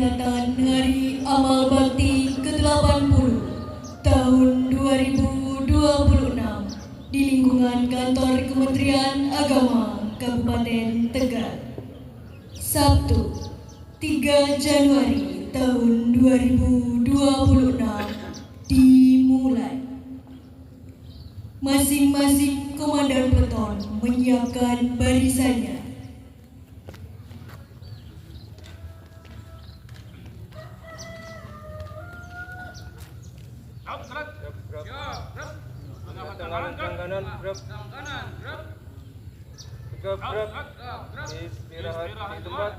peringatan Hari Amal Bakti ke-80 tahun 2026 di lingkungan kantor Kementerian Agama Kabupaten Tegal. Sabtu, 3 Januari tahun 2026 dimulai. Masing-masing komandan peleton menyiapkan barisannya. Tangan kanan, istirahat di tempat,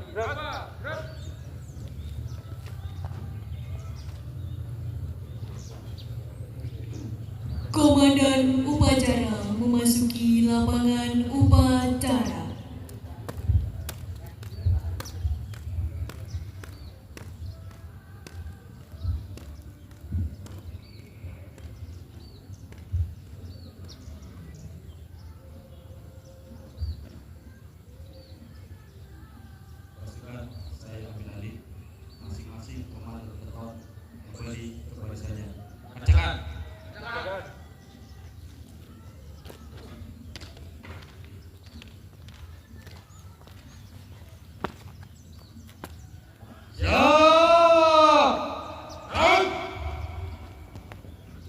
Komandan upacara memasuki lapangan upacara. Pasukan, saya ambil alih. Masing-masing komandan peleton kembali ke barisannya. Kerjakan.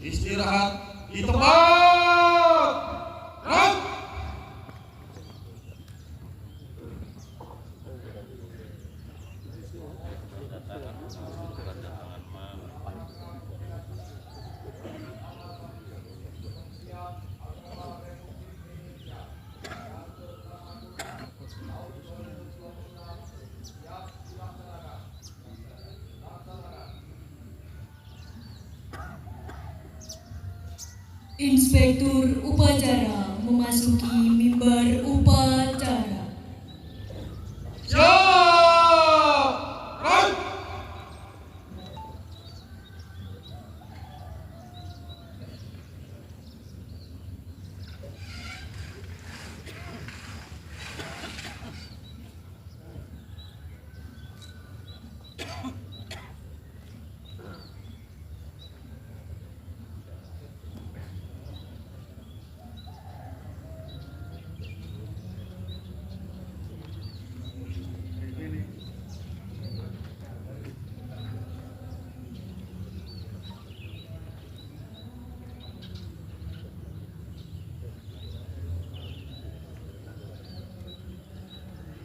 Istirahat di tempat. Gerak. Inspektur upacara memasuki mimbar upacara.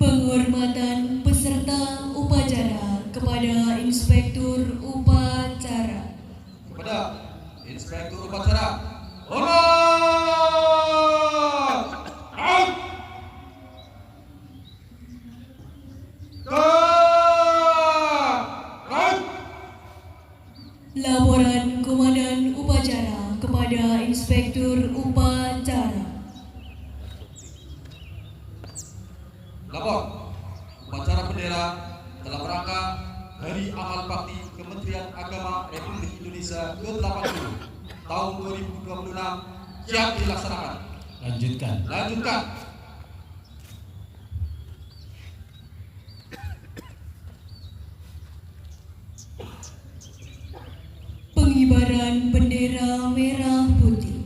Penghormatan peserta upacara kepada Inspektur upacara. Kepada Inspektur upacara, hormat. Out. Gerak. Laporan Komandan upacara kepada Inspektur upacara. Lapor, upacara bendera dalam rangka Hari Amal Bakti Kementerian Agama Republik Indonesia ke-80 tahun 2026 siap dilaksanakan. Lanjutkan. Pengibaran bendera merah putih.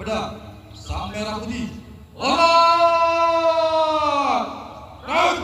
Armada Sang Merah Putih. Hormat! Raut!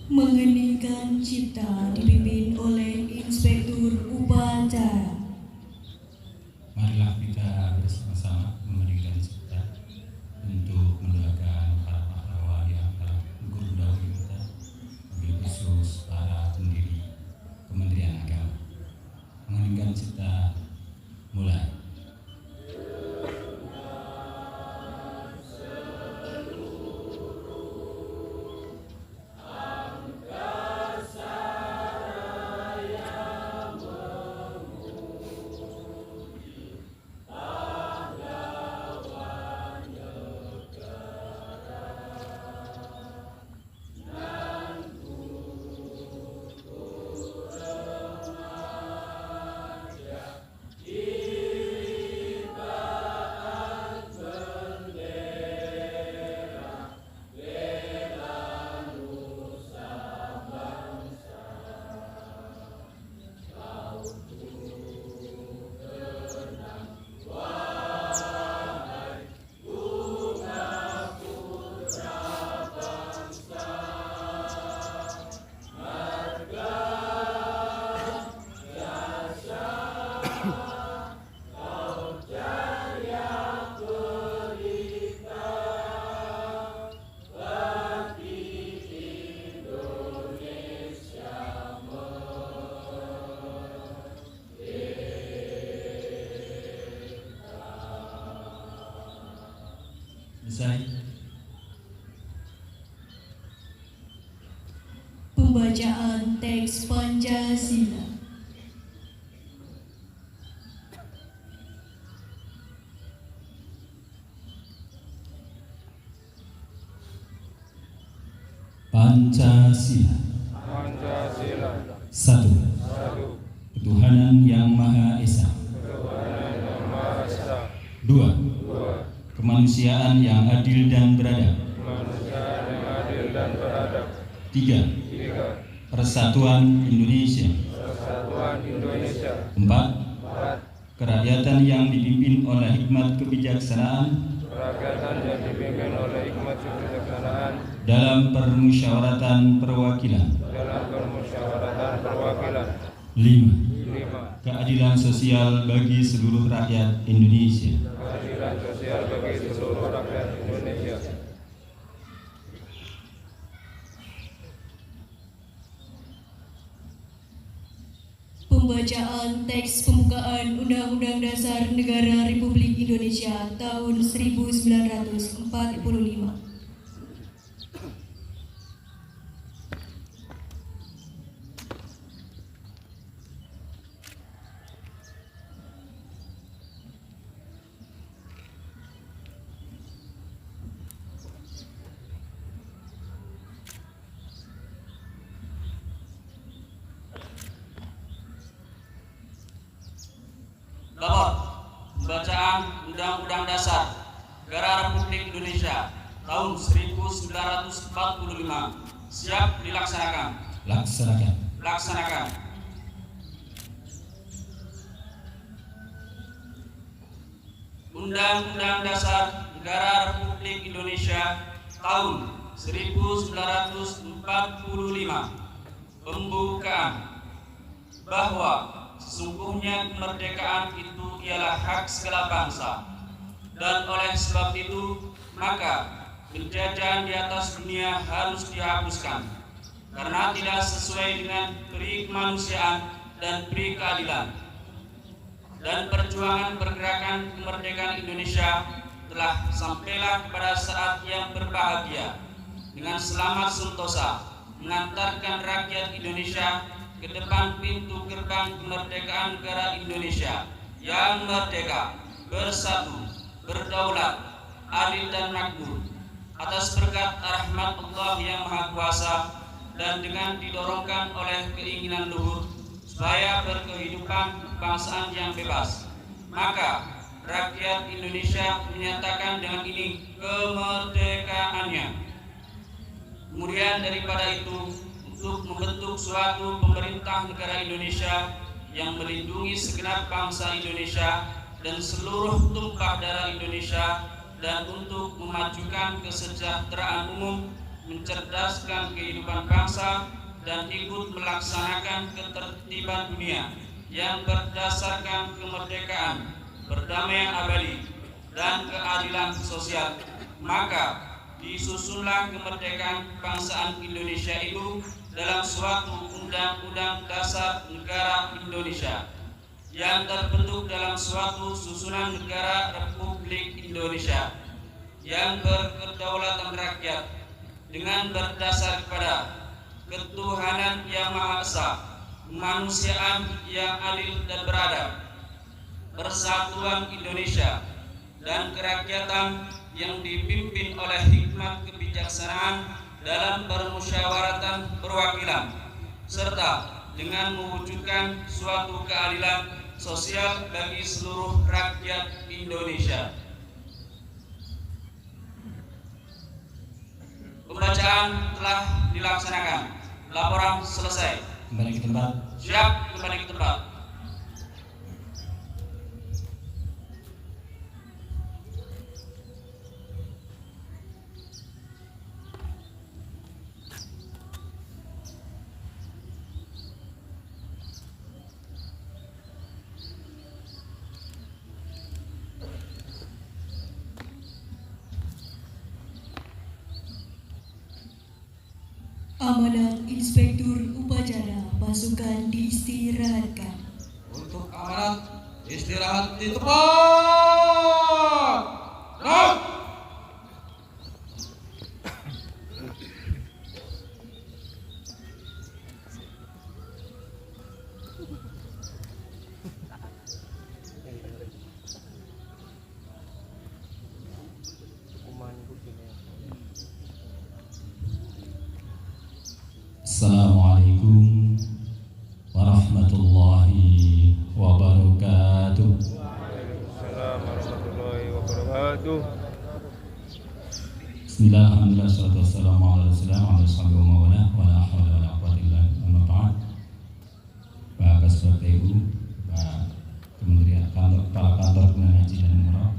Mengheningkan cipta dipimpin oleh Inspektur Upacara. Marilah kita bersama-sama mengeningkan cipta untuk mendoakan para pahlawan yang telah gugur dahulu kita, wabil khusus para pendiri Kementerian Agama. Mengeningkan cipta mulai. Selesai. Pembacaan teks Pancasila. Pancasila. Pancasila. Satu. Satu. Ketuhanan Yang Maha Esa. Ketuhanan kemanusiaan yang adil dan beradab. kemanusiaan yang adil dan beradab. 3. 3. Persatuan Indonesia. Persatuan Indonesia. 4. 4. Kerakyatan yang dipimpin oleh hikmat kebijaksanaan Kerakyatan yang dipimpin oleh hikmat kebijaksanaan dalam permusyawaratan perwakilan. dalam permusyawaratan perwakilan. 5. 5. Keadilan sosial bagi seluruh rakyat Indonesia. Keadilan sosial bagi seluruh rakyat Indonesia. Pembacaan teks pembukaan Undang-Undang Dasar Negara Republik Indonesia tahun 1945. Lapor pembacaan Undang-Undang Dasar Negara Republik Indonesia tahun 1945 siap dilaksanakan. Laksanakan. Undang-Undang Dasar Negara Republik Indonesia tahun 1945 pembukaan bahwa sesungguhnya kemerdekaan itu ialah hak segala bangsa, dan oleh sebab itu maka penjajahan di atas dunia harus dihapuskan karena tidak sesuai dengan peri kemanusiaan dan peri keadilan. Dan perjuangan pergerakan kemerdekaan Indonesia telah sampailah pada saat yang berbahagia dengan selamat sentosa mengantarkan rakyat Indonesia ke depan pintu gerbang kemerdekaan negara Indonesia yang merdeka, bersatu, berdaulat, adil dan makmur atas berkat rahmat Allah yang Maha Kuasa dan dengan didorongkan oleh keinginan luhur supaya berkehidupan kebangsaan yang bebas. Maka rakyat Indonesia menyatakan dengan ini kemerdekaannya. Kemudian daripada itu, untuk membentuk suatu pemerintah negara Indonesia yang melindungi segenap bangsa Indonesia dan seluruh tumpah darah Indonesia, dan untuk memajukan kesejahteraan umum, mencerdaskan kehidupan bangsa, dan ikut melaksanakan ketertiban dunia yang berdasarkan kemerdekaan, perdamaian abadi, dan keadilan sosial. Maka disusunlah kemerdekaan kebangsaan Indonesia itu dalam suatu Undang-Undang Dasar Negara Indonesia yang terbentuk dalam suatu susunan negara Republik Indonesia yang berkedaulatan rakyat dengan berdasar kepada ketuhanan yang Maha Esa, kemanusiaan yang adil dan beradab, persatuan Indonesia, dan kerakyatan yang dipimpin oleh hikmat kebijaksanaan dalam permusyawaratan perwakilan, serta dengan mewujudkan suatu keadilan sosial bagi seluruh rakyat Indonesia. Pembacaan telah dilaksanakan. Laporan selesai. Kembali ke tempat. Siap kembali ke tempat. Amanat Inspektur Upacara pasukan diistirahatkan. Untuk amanat istirahat di tempat. Gerak! Assalamualaikum warahmatullahi wabarakatuh. Waalaikumsalam warahmatullahi wabarakatuh. Bismillah, alhamdulillah, salatu wassalamu ala rasulillah wa ala sahbihi wa mawala wa la hawla wa la quwwata illa billah. Amma ba'd. Bapak Bapak Ibu, Pak Kementerian Kepala Kantor Kementerian Haji dan Umroh,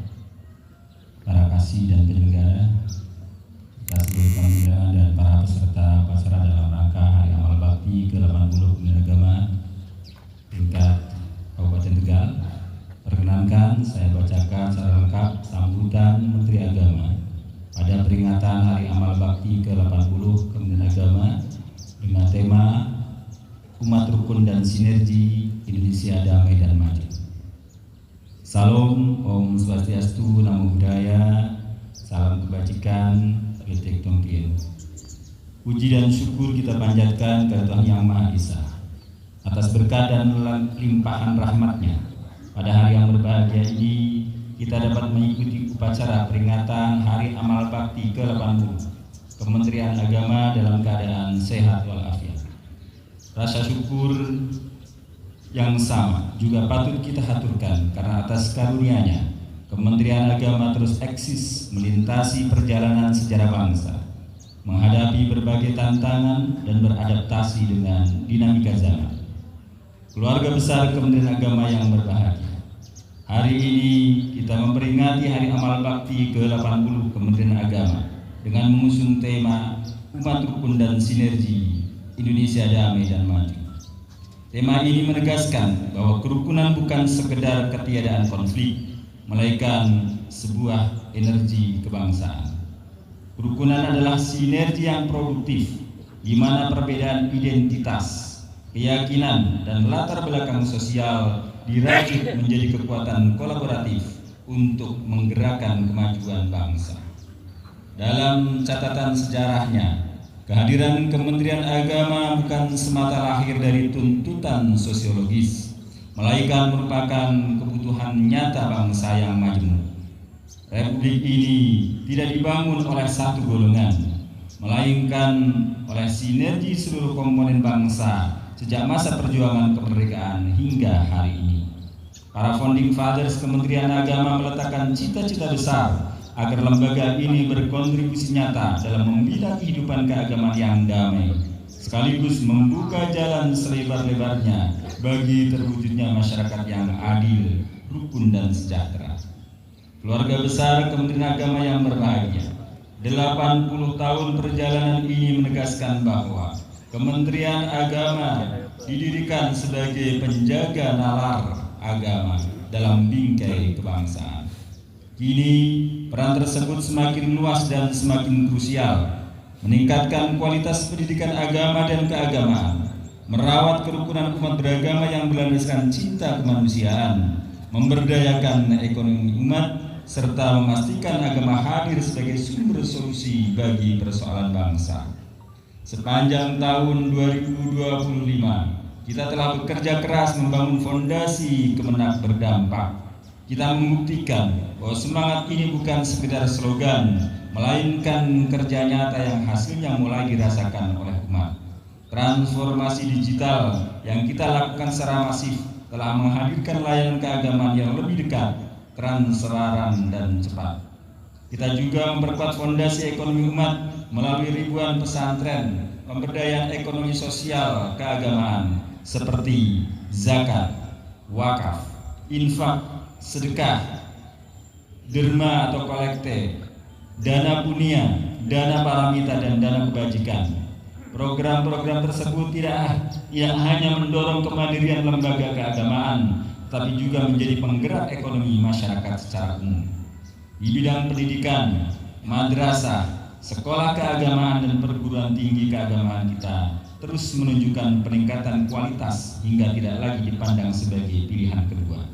para kasih dan penyelenggara, kita seluruh kementerian dan para peserta acara dalam rangka Hari Amal Bakti ke-80 Kementerian Agama tingkat Kabupaten Tegal. Perkenankan saya bacakan secara lengkap sambutan Menteri Agama pada peringatan Hari Amal Bakti ke-80 Kementerian Agama dengan tema Umat Rukun dan Sinergi Indonesia Damai dan Maju. Salam, Om Swastiastu, Namo Buddhaya, salam kebajikan, Ritek Tongtien. Puji dan syukur kita panjatkan ke Tuhan Yang Maha Esa atas berkat dan limpahan rahmat-Nya. Pada hari yang berbahagia ini, kita dapat mengikuti upacara peringatan Hari Amal Bakti ke-80 Kementerian Agama dalam keadaan sehat walafiat. Rasa syukur yang sama juga patut kita haturkan karena atas karunia-Nya Kementerian Agama terus eksis melintasi perjalanan sejarah bangsa, menghadapi berbagai tantangan dan beradaptasi dengan dinamika zaman. Keluarga besar Kementerian Agama yang berbahagia, hari ini kita memperingati Hari Amal Bakti ke-80 Kementerian Agama dengan mengusung tema Umat Rukun dan Sinergi Indonesia Damai dan Maju. Tema ini menegaskan bahwa kerukunan bukan sekedar ketiadaan konflik, melainkan sebuah energi kebangsaan. Kerukunan adalah sinergi yang produktif, di mana perbedaan identitas, keyakinan, dan latar belakang sosial dirajut menjadi kekuatan kolaboratif untuk menggerakkan kemajuan bangsa. Dalam catatan sejarahnya, kehadiran Kementerian Agama bukan semata lahir dari tuntutan sosiologis, melainkan merupakan kebutuhan nyata bangsa yang majemuk. Republik ini tidak dibangun oleh satu golongan, melainkan oleh sinergi seluruh komponen bangsa sejak masa perjuangan kemerdekaan hingga hari ini. Para founding fathers Kementerian Agama meletakkan cita-cita besar agar lembaga ini berkontribusi nyata dalam membina kehidupan keagamaan yang damai, sekaligus membuka jalan selebar-lebarnya bagi terwujudnya masyarakat yang adil, rukun, dan sejahtera. Keluarga besar Kementerian Agama yang berbahagia, 80 tahun perjalanan ini menegaskan bahwa Kementerian Agama didirikan sebagai penjaga nalar agama dalam bingkai kebangsaan. Kini peran tersebut semakin luas dan semakin krusial, meningkatkan kualitas pendidikan agama dan keagamaan, merawat kerukunan umat beragama yang berlandaskan cinta kemanusiaan, memberdayakan ekonomi umat, serta memastikan agama hadir sebagai sumber solusi bagi persoalan bangsa. Sepanjang tahun 2025, kita telah bekerja keras membangun fondasi Kemenak berdampak. Kita membuktikan bahwa semangat ini bukan sekedar slogan, melainkan kerja nyata yang hasilnya mulai dirasakan oleh umat. Transformasi digital yang kita lakukan secara masif telah menghadirkan layanan keagamaan yang lebih dekat, transparan, dan cepat. Kita juga memperkuat fondasi ekonomi umat melalui ribuan pesantren, pemberdayaan ekonomi sosial keagamaan seperti zakat, wakaf, infak, sedekah, derma atau kolekte, dana punia, dana paramita, dan dana kebajikan. Program-program tersebut tidak hanya mendorong kemandirian lembaga keagamaan, tapi juga menjadi penggerak ekonomi masyarakat secara umum. Di bidang pendidikan, madrasah, sekolah keagamaan, dan perguruan tinggi keagamaan kita terus menunjukkan peningkatan kualitas hingga tidak lagi dipandang sebagai pilihan kedua.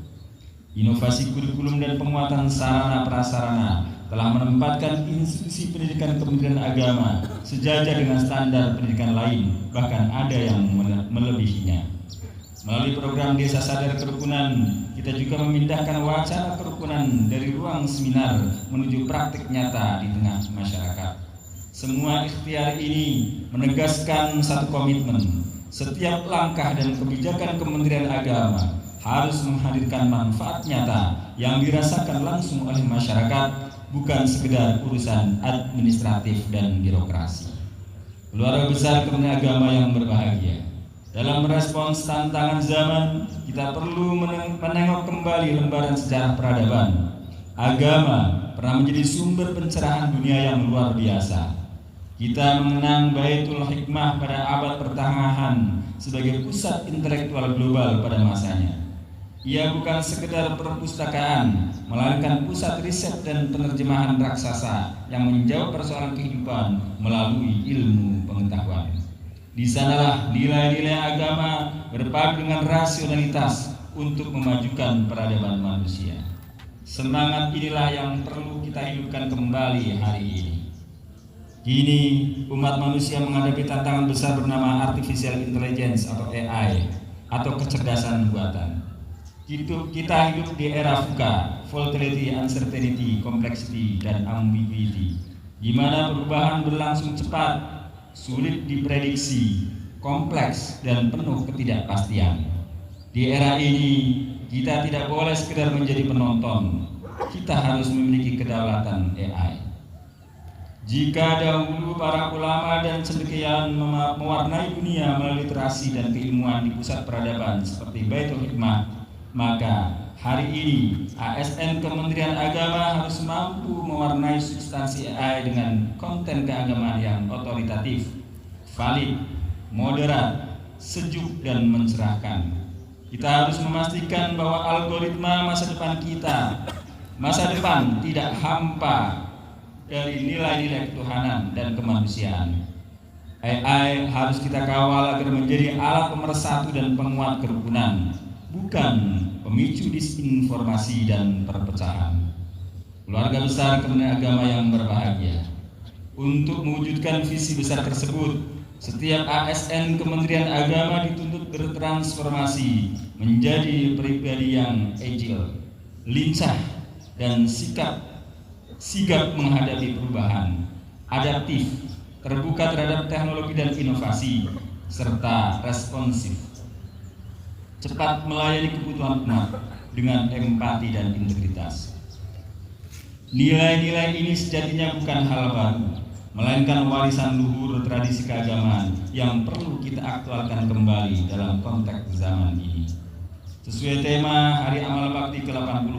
Inovasi kurikulum dan penguatan sarana prasarana telah menempatkan institusi pendidikan Kementerian Agama sejajar dengan standar pendidikan lain, bahkan ada yang melebihinya. Melalui program Desa Sadar Kerukunan, kita juga memindahkan wacana kerukunan dari ruang seminar menuju praktik nyata di tengah masyarakat. Semua ikhtiar ini menegaskan satu komitmen, setiap langkah dan kebijakan Kementerian Agama harus menghadirkan manfaat nyata yang dirasakan langsung oleh masyarakat bukan sekedar urusan administratif dan birokrasi. Keluarga besar Kementerian Agama yang berbahagia, dalam merespons tantangan zaman, kita perlu menengok kembali lembaran sejarah peradaban. Agama pernah menjadi sumber pencerahan dunia yang luar biasa. Kita mengenang Baitul Hikmah pada abad pertengahan sebagai pusat intelektual global pada masanya. Ia bukan sekedar perpustakaan, melainkan pusat riset dan penerjemahan raksasa yang menjawab persoalan kehidupan melalui ilmu pengetahuan. Di sanalah nilai-nilai agama berpadu dengan rasionalitas untuk memajukan peradaban manusia. Semangat inilah yang perlu kita hidupkan kembali hari ini. Kini umat manusia menghadapi tantangan besar bernama Artificial Intelligence atau AI atau kecerdasan buatan. Kita hidup di era VUCA, Volatility, Uncertainty, Complexity, dan Ambiguity, di mana perubahan berlangsung cepat, sulit diprediksi, kompleks, dan penuh ketidakpastian. Di era ini, kita tidak boleh sekedar menjadi penonton, kita harus memiliki kedaulatan AI. Jika dahulu para ulama dan cendekiawan mewarnai dunia melalui literasi dan keilmuan di pusat peradaban seperti Baitul Hikmah, maka hari ini ASN Kementerian Agama harus mampu mewarnai substansi AI dengan konten keagamaan yang otoritatif, valid, moderat, sejuk, dan mencerahkan. Kita harus memastikan bahwa algoritma masa depan tidak hampa dari nilai-nilai ketuhanan dan kemanusiaan. AI harus kita kawal agar menjadi alat pemersatu dan penguat kerukunan, bukan pemicu disinformasi dan perpecahan. Keluarga besar Kementerian Agama yang berbahagia, untuk mewujudkan visi besar tersebut, setiap ASN Kementerian Agama dituntut bertransformasi menjadi pribadi yang agile, lincah, dan sigap menghadapi perubahan, adaptif, terbuka terhadap teknologi dan inovasi, serta responsif, cepat melayani kebutuhan umat dengan empati dan integritas. Nilai-nilai ini sejatinya bukan hal baru, melainkan warisan luhur tradisi keagamaan yang perlu kita aktualkan kembali dalam konteks zaman ini. Sesuai tema Hari Amal Bakti ke-80,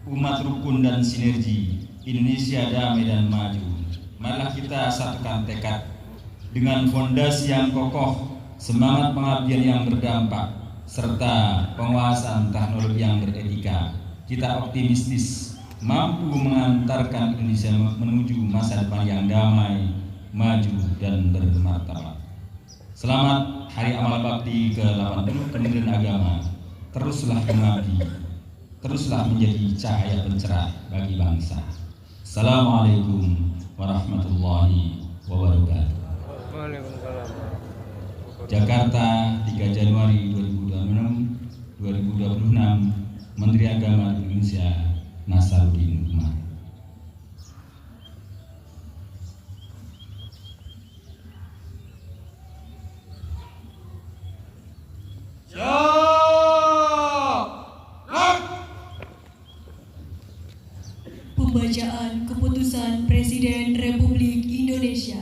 Umat Rukun dan Sinergi, Indonesia Damai dan Maju, marilah kita satukan tekad dengan fondasi yang kokoh, semangat pengabdian yang berdampak, serta penguasaan teknologi yang beretika. Kita optimistis mampu mengantarkan Indonesia menuju masa depan yang damai, maju, dan bermartabat. Selamat Hari Amal Bakti ke-80 Kementerian Agama. Teruslah mengabdi, teruslah menjadi cahaya pencerah bagi bangsa. Assalamualaikum warahmatullahi wabarakatuh. Waalaikumsalam. Jakarta, 3 Januari 2026, Menteri Agama Indonesia Nasaruddin Umar. Pembacaan Keputusan Presiden Republik Indonesia.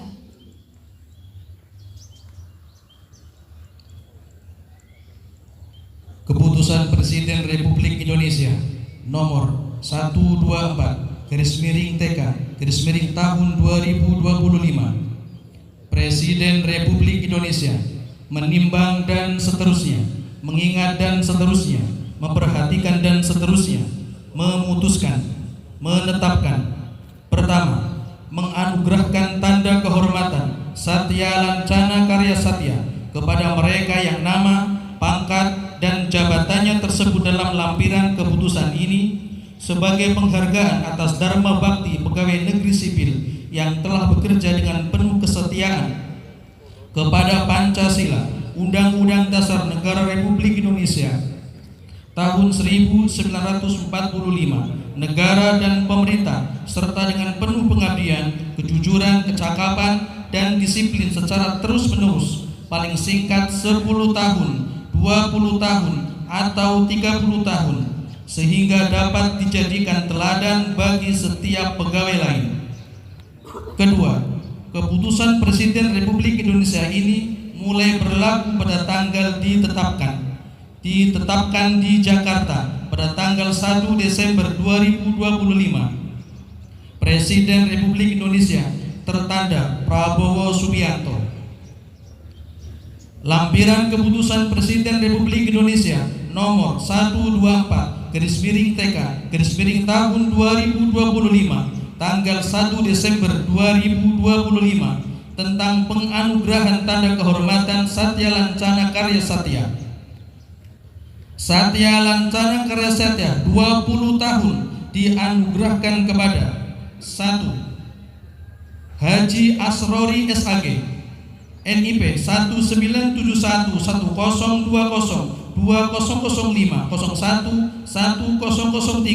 Keputusan Presiden Republik Indonesia nomor 124/TK tahun 2025. Presiden Republik Indonesia menimbang dan seterusnya, mengingat dan seterusnya, memperhatikan dan seterusnya, memutuskan, menetapkan. Pertama, menganugerahkan tanda kehormatan Satya Lancana Karya Satya kepada mereka yang nama, pangkat, dan jabatannya tersebut dalam lampiran keputusan ini sebagai penghargaan atas dharma bakti pegawai negeri sipil yang telah bekerja dengan penuh kesetiaan kepada Pancasila, Undang-Undang Dasar Negara Republik Indonesia tahun 1945, negara dan pemerintah, serta dengan penuh pengabdian, kejujuran, kecakapan, dan disiplin secara terus-menerus, paling singkat 10 tahun, 20 tahun, atau 30 tahun, sehingga dapat dijadikan teladan bagi setiap pegawai lain. Kedua, keputusan Presiden Republik Indonesia ini mulai berlaku pada tanggal ditetapkan di Jakarta pada tanggal 1 Desember 2025. Presiden Republik Indonesia tertanda Prabowo Subianto. Lampiran keputusan Presiden Republik Indonesia nomor 124/TK/tahun 2025 tanggal 1 Desember 2025 tentang penganugerahan tanda kehormatan Satya Lancana Karya Satya. Satya Lancana Karya Satya 20 tahun dianugerahkan kepada 1. Haji Asrori SAG, NIP 1921-2005-01-1003,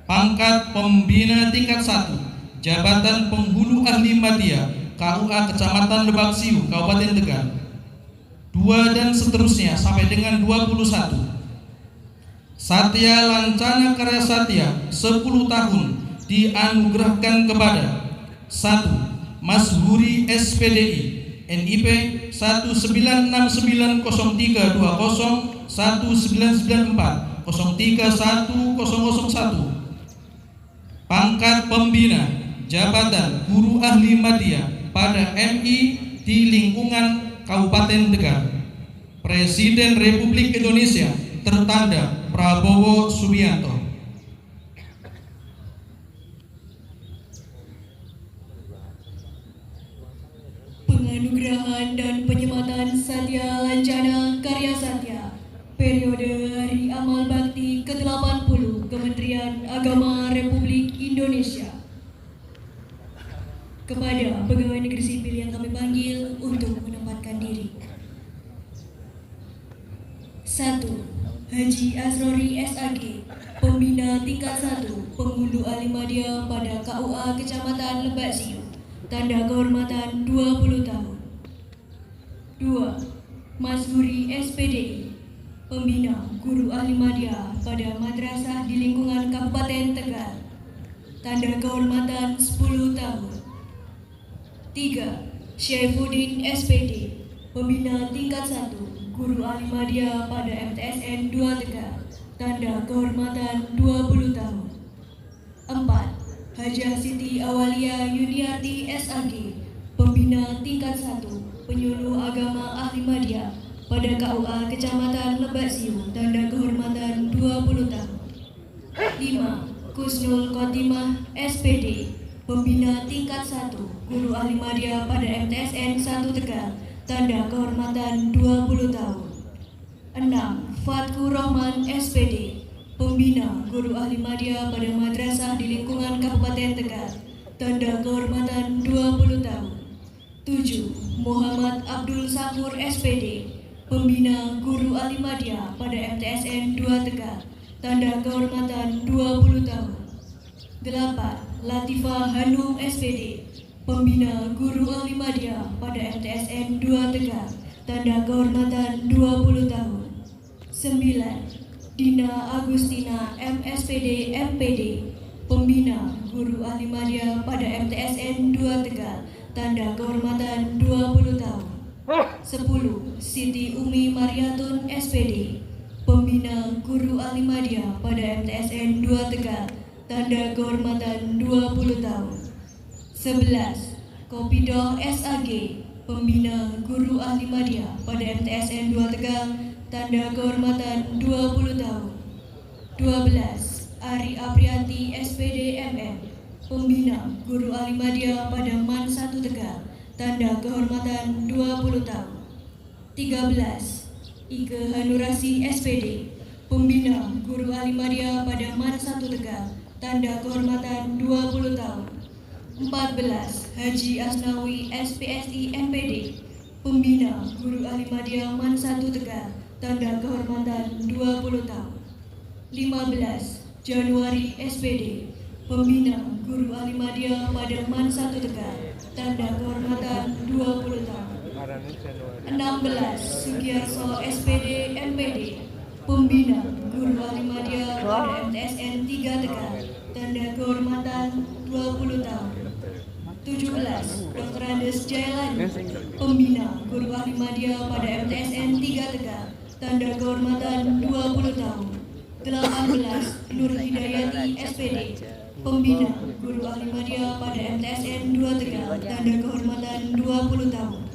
pangkat pembina tingkat 1, jabatan penghulu ahli media, KUA Kecamatan Lebak Siu, Kabupaten Tegal, 2 dan seterusnya sampai dengan 21. Satya Lancana Karya Satya 10 tahun dianugerahkan kepada 1. Mas Huri SPDI, NIP 19903201994-031001, pangkat pembina jabatan guru ahli media pada MI di lingkungan Kabupaten Tegal. Presiden Republik Indonesia tertanda Prabowo Subianto. Penganugerahan dan penyematan Satya Lancana Karya Satya periode Hari Amal Bakti ke-80 Kementerian Agama Republik Indonesia. Kepada pegawai negeri sipil yang kami panggil untuk menempatkan diri. 1. Haji Asrori SAG, Pembina tingkat 1, Penghulu ahli media pada KUA Kecamatan Lebak Siu, tanda kehormatan 20 tahun. 2. Mas Huri SPDI, Pembina Guru Ahli Media pada madrasah di lingkungan Kabupaten Tegal, tanda kehormatan 10 tahun. 3. Syaifuddin SPD, Pembina tingkat 1, Guru Ahli Media pada MTSN 2 Tegal, tanda kehormatan 20 tahun. 4. Hajah Siti Awalia Yuniarti SAG, Pembina tingkat 1, Penyuluh Agama Ahli Media pada KUA Kecamatan Lebak Siu, tanda kehormatan 20 tahun. 5. Kusnul Khotimah SPD, Pembina tingkat 1, Guru Ahli Media pada MTSN 1 Tegal, tanda kehormatan 20 tahun. 6. Fatku Rahman SPD, Pembina Guru Ahli Media pada madrasah di lingkungan Kabupaten Tegal, tanda kehormatan 20 tahun. 7. Muhammad Abdul Sakur SPD, Pembina Guru Ahli Media pada MTSN 2 Tegal, tanda kehormatan 20 tahun. 8. Latifah Hanum SPD, Pembina Guru Ahli Media pada MTSN 2 Tegal, tanda kehormatan 20 tahun. 9. Dina Agustina MSPD MPD, Pembina Guru Ahli Media pada MTSN 2 Tegal, tanda kehormatan 20 tahun. 10. Siti Umi Mariatun SPD, Pembina Guru Ahli Media pada MTSN 2 Tegal, tanda kehormatan 20 tahun. 11. Kopidoh SAG, Pembina Guru Ahli Media pada MTSN 2 Tegal, tanda kehormatan 20 tahun. 12. Ari Aprianti SPD MM, Pembina Guru Ahli Media pada MAN 1 Tegal, tanda kehormatan 20 tahun. 13. Ike Hanurasi SPD, Pembina Guru Ahli Media pada MAN 1 Tegal, tanda kehormatan 20 tahun. 14. Haji Asnawi SPSI MPD, Pembina Guru Ahli Media MAN 1 Tegal, tanda kehormatan 20 tahun. 15. Januari SPD, Pembina Guru Ahli Media pada MAN 1 Tegal, tanda kehormatan 20 tahun. 16. Sugiarso SPD MPD, Pembina Guru Ahli Madya pada MTSN 3 Tegal, tanda kehormatan 20 tahun. 17. Dr. Andes Jailani, Pembina Guru Ahli Madya pada MTSN 3 Tegal, tanda kehormatan 20 tahun. 18. Nur Hidayati SPD, Pembina Guru Ahli Madya pada MTSN 2 Tegal, tanda kehormatan 20 tahun.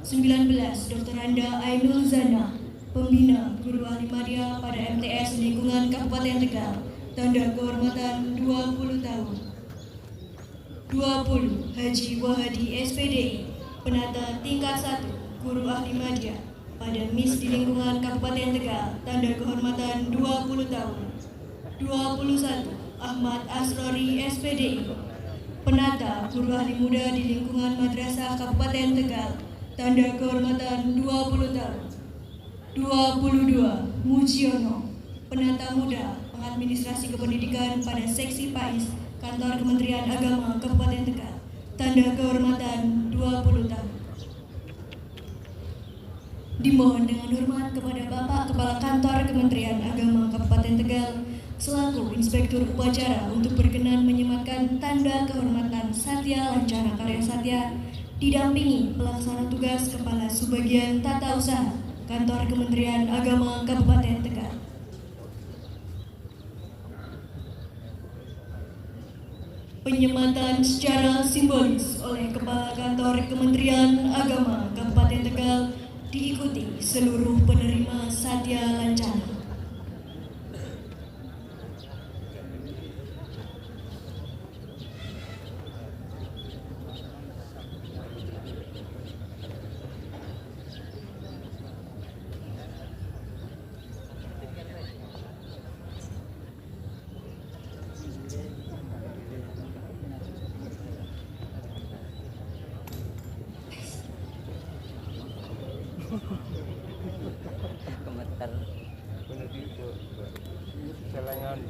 19. Dr. Anda Ainul Zana, Pembina Guru Ahli Madya pada MTS Lingkungan Kabupaten Tegal, tanda kehormatan 20 tahun. 20. Haji Wahadi SPDI, Penata Tingkat 1 Guru Ahli Madya pada MIS di Lingkungan Kabupaten Tegal, tanda kehormatan 20 tahun. 21. Ahmad Asrori SPDI, Penata Guru Ahli Muda di Lingkungan Madrasah Kabupaten Tegal, tanda kehormatan 20 tahun. 22. Mujiono, Penata Muda Pengadministrasi Kependidikan pada Seksi PAIS Kantor Kementerian Agama Kabupaten Tegal, tanda kehormatan 20 tahun. Dimohon dengan hormat kepada Bapak Kepala Kantor Kementerian Agama Kabupaten Tegal selaku Inspektur Upacara untuk berkenan menyematkan tanda kehormatan Satya Lancana Karya Satya didampingi pelaksana tugas Kepala Subbagian Tata Usaha Kantor Kementerian Agama Kabupaten Tegal. Penyematan secara simbolis oleh Kepala Kantor Kementerian Agama Kabupaten Tegal diikuti seluruh penerima Satya Lancana. Celengan.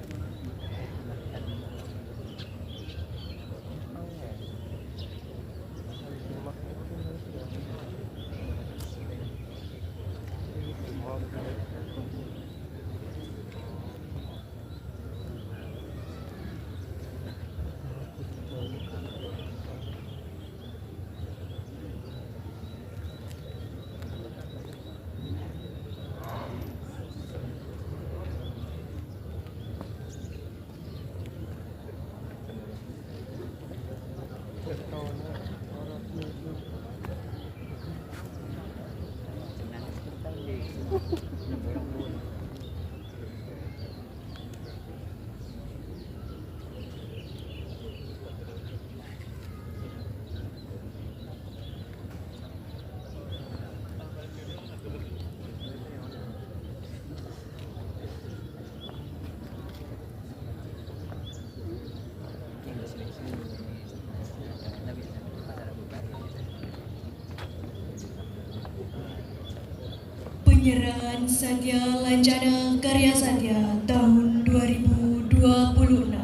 Penyerahan Satya Lancana Karya Satya tahun 2026.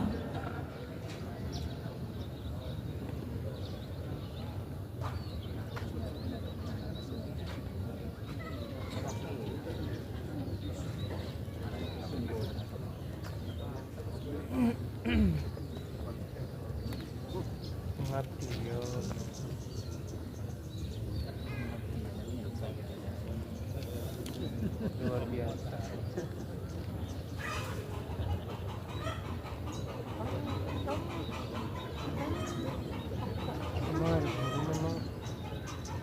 Luar biasa. Memang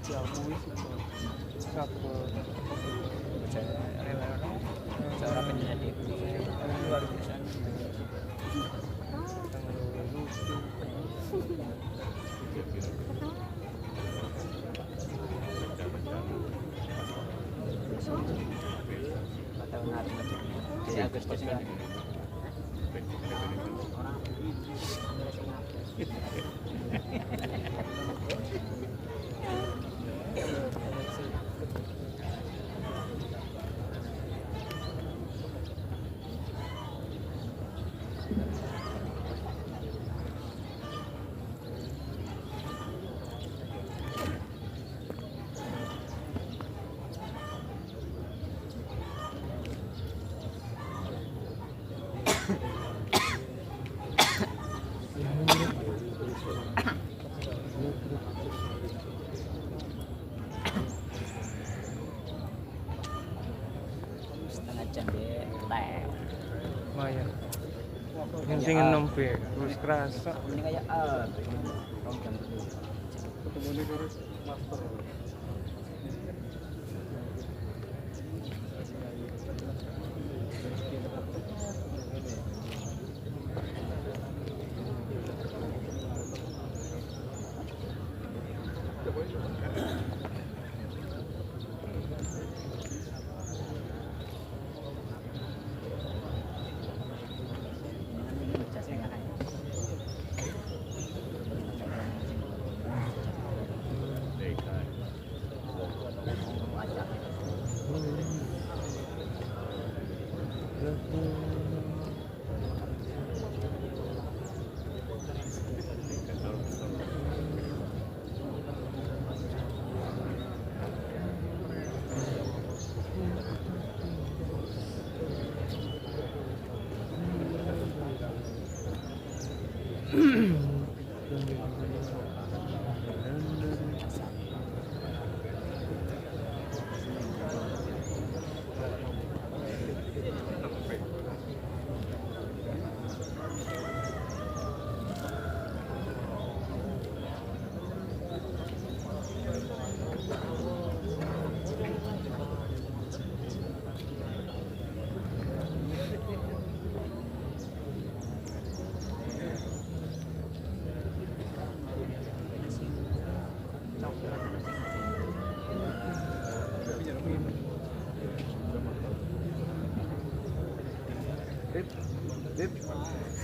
jago itu satu cara penyanyi luar biasa. Di Agustus kan. Yang sing nembe wis kerasa. Ini kayak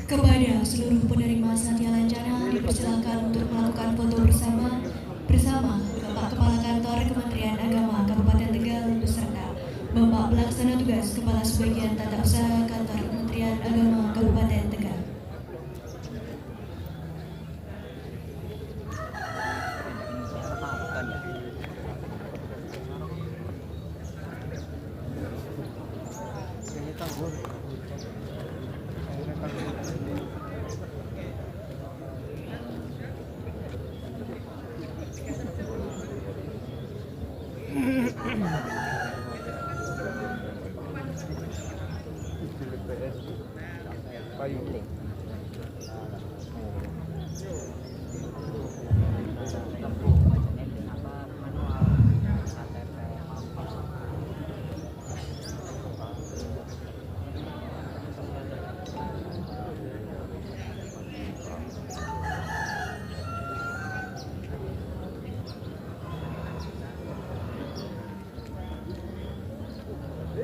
Kepada seluruh penerima Satya Lancana dipersilakan untuk melakukan foto bersama Bapak Kepala Kantor Kementerian Agama Kabupaten Tegal beserta Bapak Pelaksana Tugas Kepala Sebagian Tata Usaha Kantor Kementerian Agama Kabupaten Tegal.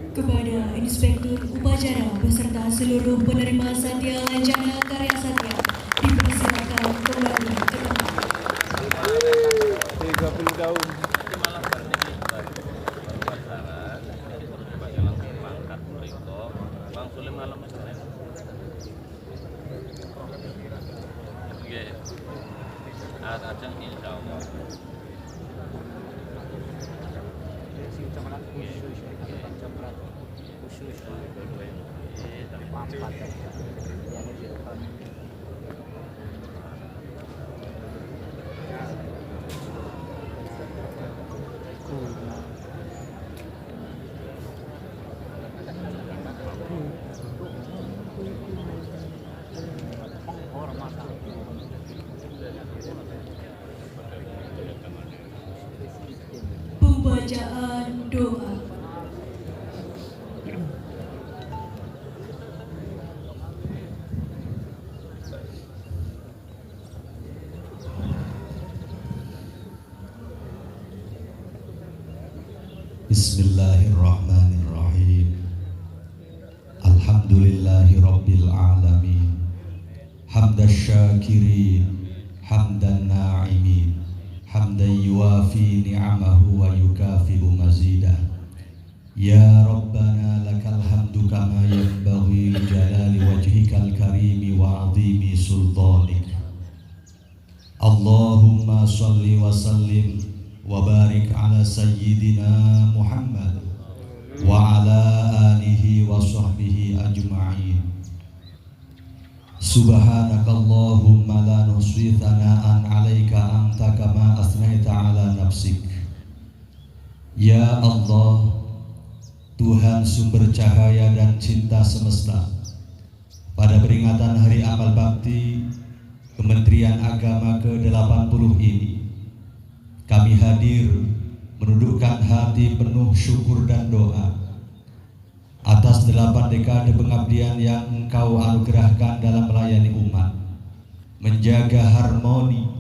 Kepada Inspektur Upacara beserta seluruh penerima Satya Lancana Karya Satya dipersilakan kembali ke tempat. 30 tahun. Pembacaan doa. Bismillahirrahmanirrahim. Alhamdulillahi rabbil alamin. Hamdan syakirin, hamdan na'imin, hamdan yuafi ni'amahu wa yukafi'u mazidah. Ya Rabbana lakal hamdu kama yanbaghi li jalali wajhikal karimi wa 'azimi sultanik. Allahumma salli wa sallim wa barik ala sayyidina Muhammad wa ala alihi wa sahbihi ajma'in. Subhanakallahumma la nuhsi thana'an 'alaika anta kama asnaita 'ala nafsik. Ya Allah, Tuhan sumber cahaya dan cinta semesta, pada peringatan Hari Amal Bakti Kementerian Agama ke-80 ini, kami hadir menundukkan hati penuh syukur dan doa atas 8 dekade pengabdian yang Engkau anugerahkan dalam melayani umat, menjaga harmoni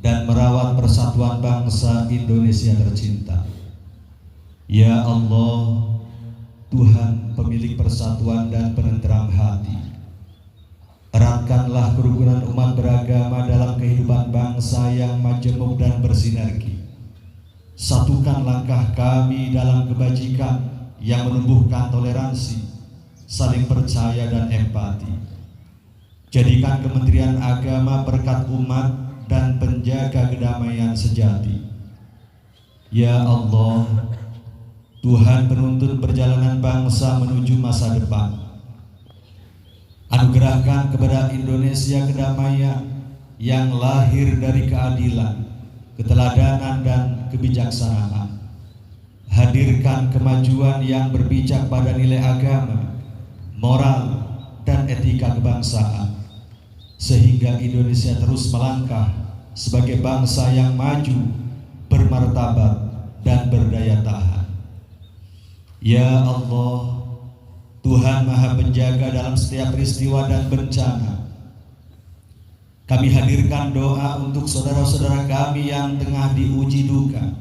dan merawat persatuan bangsa Indonesia tercinta. Ya Allah, Tuhan pemilik persatuan dan penenteram hati, eratkanlah kerukunan umat beragama dalam kehidupan bangsa yang majemuk dan bersinergi. Satukan langkah kami dalam kebajikan yang menumbuhkan toleransi, saling percaya dan empati. Jadikan Kementerian Agama berkat umat dan penjaga kedamaian sejati. Ya Allah, Tuhan penuntun perjalanan bangsa menuju masa depan, anugerahkan kepada Indonesia kedamaian yang lahir dari keadilan, keteladanan dan kebijaksanaan. Hadirkan kemajuan yang berpijak pada nilai agama, moral, dan etika kebangsaan, sehingga Indonesia terus melangkah sebagai bangsa yang maju, bermartabat, dan berdaya tahan. Ya Allah, Tuhan Maha Penjaga dalam setiap peristiwa dan bencana, kami hadirkan doa untuk saudara-saudara kami yang tengah diuji duka.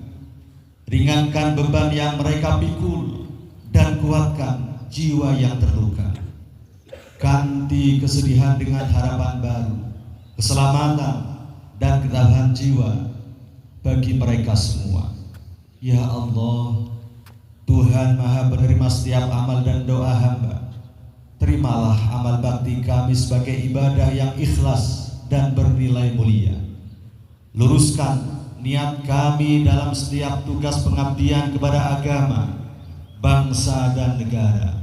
Ringankan beban yang mereka pikul dan kuatkan jiwa yang terluka. Ganti kesedihan dengan harapan baru, keselamatan dan ketabahan jiwa bagi mereka semua. Ya Allah, Tuhan Maha penerima setiap amal dan doa hamba. Terimalah amal bakti kami sebagai ibadah yang ikhlas dan bernilai mulia. Luruskan niat kami dalam setiap tugas pengabdian kepada agama, bangsa dan negara,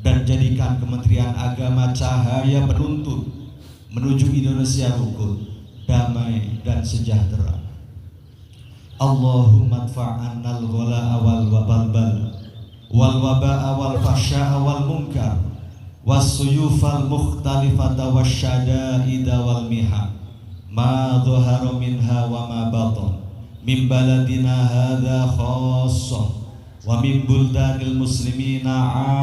dan jadikan Kementerian Agama cahaya penuntun menuju Indonesia rukun, damai dan sejahtera. Allahumma adfa'annal ghala wal wabalbal wal waba'a wal fahsya'a wal munkar was-suyufal mukhtalifata wasyada'ida wal miha ma dhahara minha wa ma batan min baladina hadha khassah wa min buldanil muslimina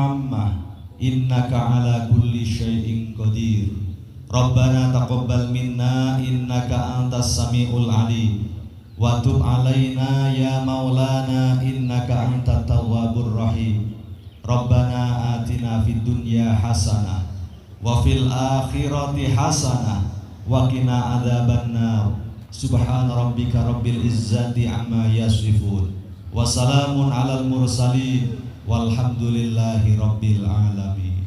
ammah innaka ala kulli syai'in qadir. Rabbana taqabbal minna innaka antas samiul alim wa tub alaina ya maulana innaka antat tawwabur rahim. Rabbana atina fid dunya hasanah wa fil akhirati hasanah wa qina adzabannar. Subhana rabbika rabbil izzati amma yasifun wa salamun alal mursalin walhamdulillahi rabbil alamin.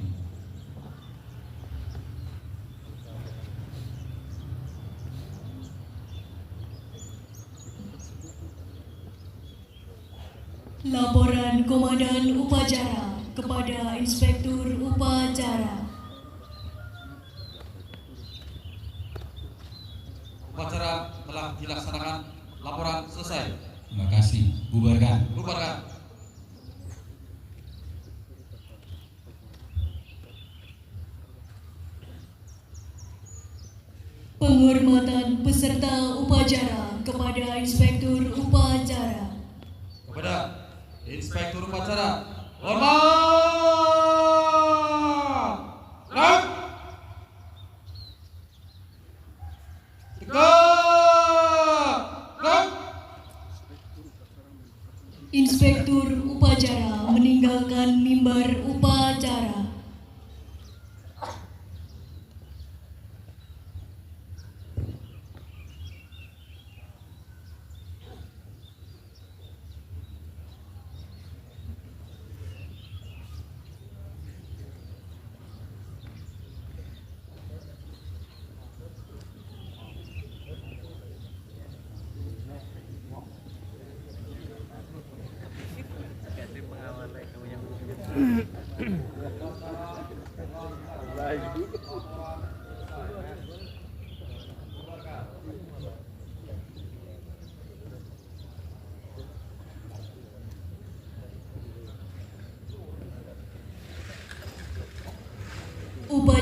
Laporan Komandan Upacara kepada Inspektur Upacara. Upacara telah dilaksanakan. Laporan selesai. Terima kasih. Bubarkan. Bubarkan. Penghormatan peserta upacara kepada Inspektur Upacara. Kepada Inspektur Upacara, hormat. Gerak. Tegak. Gerak. Inspektur Upacara meninggalkan mimbar upacara.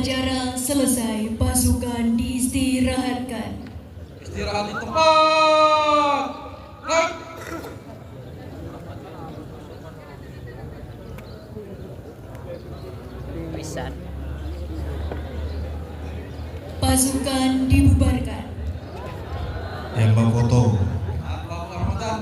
Upacara selesai, pasukan diistirahatkan. Istirahat di tempat. Naik. Pasukan dibubarkan. Yang memfoto